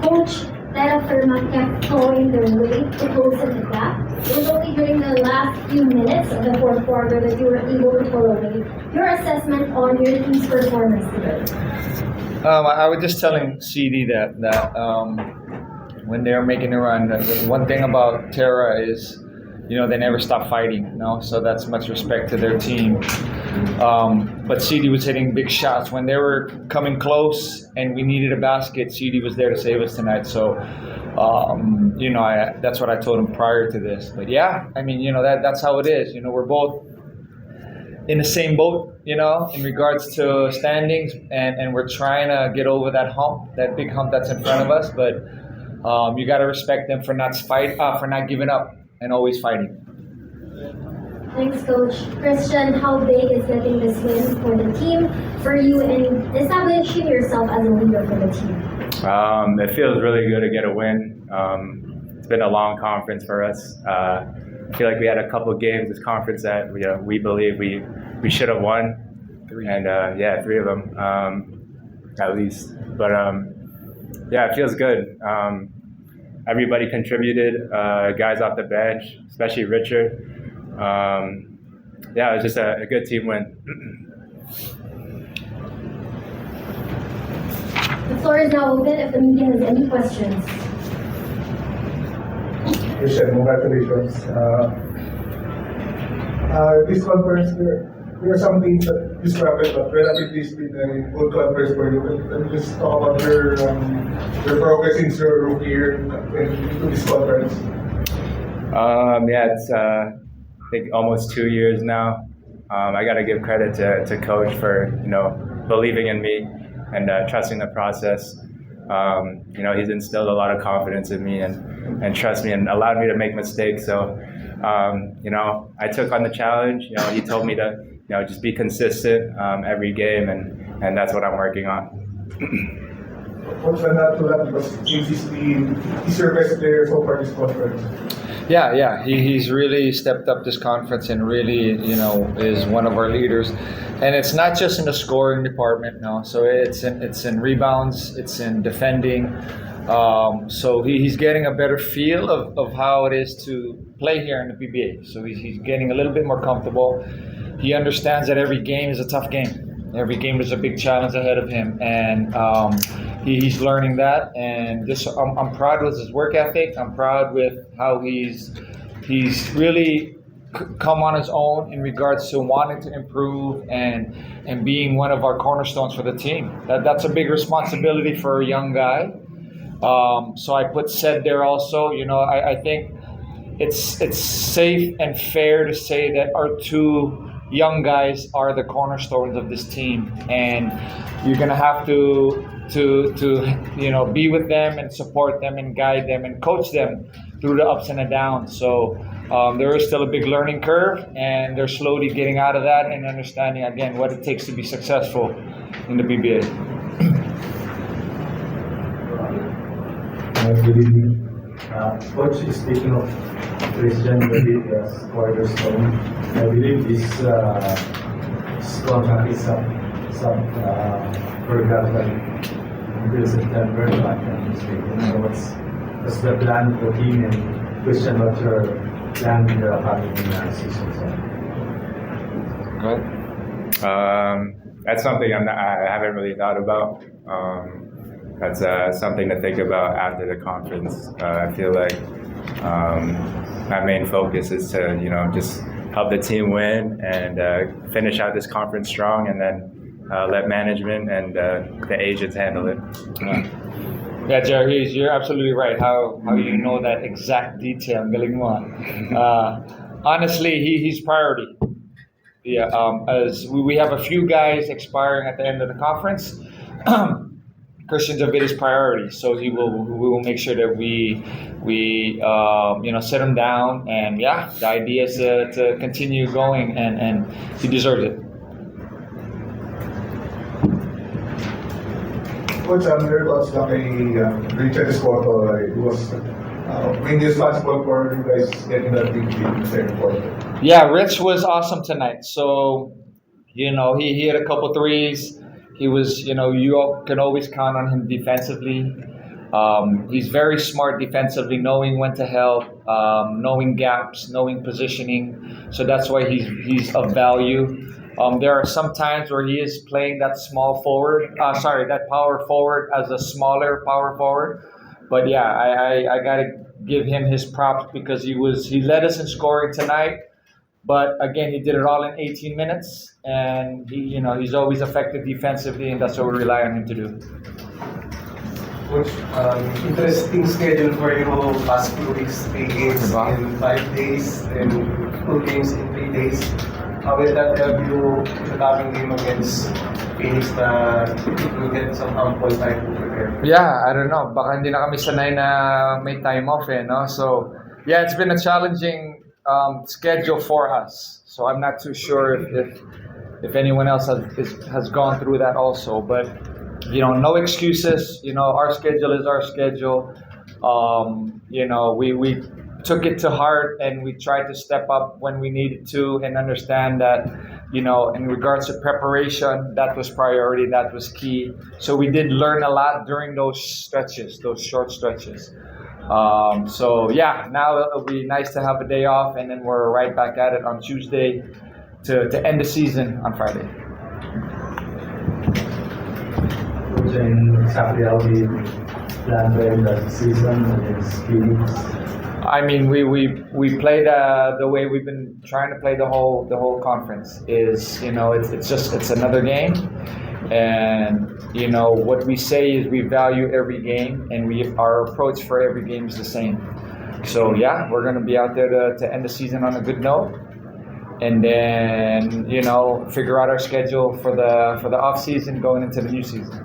Coach, Terrafirma kept clawing their way to close the gap. It was only during the last few minutes of the fourth quarter that you were able to pull away. Your assessment on your team's performance today? I was just telling CD that when they're making a run, the one thing about Terra is, they never stop fighting. So that's much respect to their team. But CD was hitting big shots when they were coming close, and we needed a basket. CD was there to save us tonight. So, that's what I told him prior to this. But yeah, that's how it is. We're both in the same boat, in regards to standings, and we're trying to get over that hump, that big hump that's in front of us. But you got to respect them for not giving up and always fighting. Thanks, Coach. Christian, how big is getting this win for the team, for you, and establishing yourself as a leader for the team? It feels really good to get a win. It's been a long conference for us. I feel like we had a couple of games this conference that we believe we should have won. Three of them at least. But it feels good. Everybody contributed, guys off the bench, especially Richard. It was just a good team win. The floor is now open if the media has any questions. Christian, congratulations. This conference, there are some things that you struggled, but relatively speaking, a good conference for you. Can you just talk about your progress since your rookie year into this conference? It's I think almost 2 years now. I got to give credit to Coach for believing in me and trusting the process. He's instilled a lot of confidence in me and trust me and allowed me to make mistakes. So, I took on the challenge. He told me to just be consistent every game, and that's what I'm working on. What's the nut to that? Because he's your best player so far this conference. Yeah. He's really stepped up this conference and really, is one of our leaders. And it's not just in the scoring department, no. So it's in rebounds, it's in defending. So he's getting a better feel of how it is to play here in the PBA. So he's getting a little bit more comfortable. He understands that every game is a tough game. Every game is a big challenge ahead of him, and he's learning that. And I'm proud with his work ethic. I'm proud with how he's really come on his own in regards to wanting to improve and being one of our cornerstones for the team. That's a big responsibility for a young guy. So I put Sed there also. I think it's safe and fair to say that our two young guys are the cornerstones of this team, and you're gonna have to be with them and support them and guide them and coach them through the ups and the downs. So there is still a big learning curve, and they're slowly getting out of that and understanding again what it takes to be successful in the PBA. Good evening. Coach, speaking of Christian David as cornerstone, I believe this contract is up for example, until September, if I'm not mistaken. So what's the plan for the team, and Christian, what's your plan in the coming season? That's something I haven't really thought about. That's something to think about after the conference. I feel like my main focus is to, just help the team win and finish out this conference strong, and then let management and the agents handle it. Yeah, Jerry, you're absolutely right. How you know that exact detail? Galing mo. Honestly, he's priority. Yeah, as we have a few guys expiring at the end of the conference. Christian David is priority, so we will make sure that we sit him down, and the idea is to continue going, and he deserves it. Coach, your thoughts na kay Richard Escoto, who was mainly responsible for you guys getting that big lead in the second quarter. Yeah, Rich was awesome tonight. So, he hit a couple threes. He was, you can always count on him defensively. He's very smart defensively, knowing when to help, knowing gaps, knowing positioning. So that's why he's of value. There are some times where he is playing that that power forward as a smaller power forward. But yeah, I gotta give him his props because he led us in scoring tonight. But again, he did it all in 18 minutes, and he's always effective defensively, and that's what we rely on him to do. Coach, interesting schedule for you past 2 weeks, 3 games Diba? in 5 days, and 2 games in 3 days. How will that help you in the coming game against Phoenix na you get some ample time to prepare? Yeah, I don't know. Baka hindi na kami sanay na may time off no? So, yeah, it's been a challenging schedule for us. So I'm not too sure if anyone else has gone through that also. But, no excuses. Our schedule is our schedule. We took it to heart and we tried to step up when we needed to and understand that, in regards to preparation, that was priority, that was key. So we did learn a lot during those stretches, those short stretches. So yeah, now it'll be nice to have a day off and then we're right back at it on Tuesday to end the season on Friday. Coach, and exactly how we plan to end the season against Phoenix. I mean, we played the way we've been trying to play the whole conference. It's another game, and what we say is we value every game, and our approach for every game is the same. So yeah, we're gonna be out there to end the season on a good note, and then figure out our schedule for the off season going into the new season.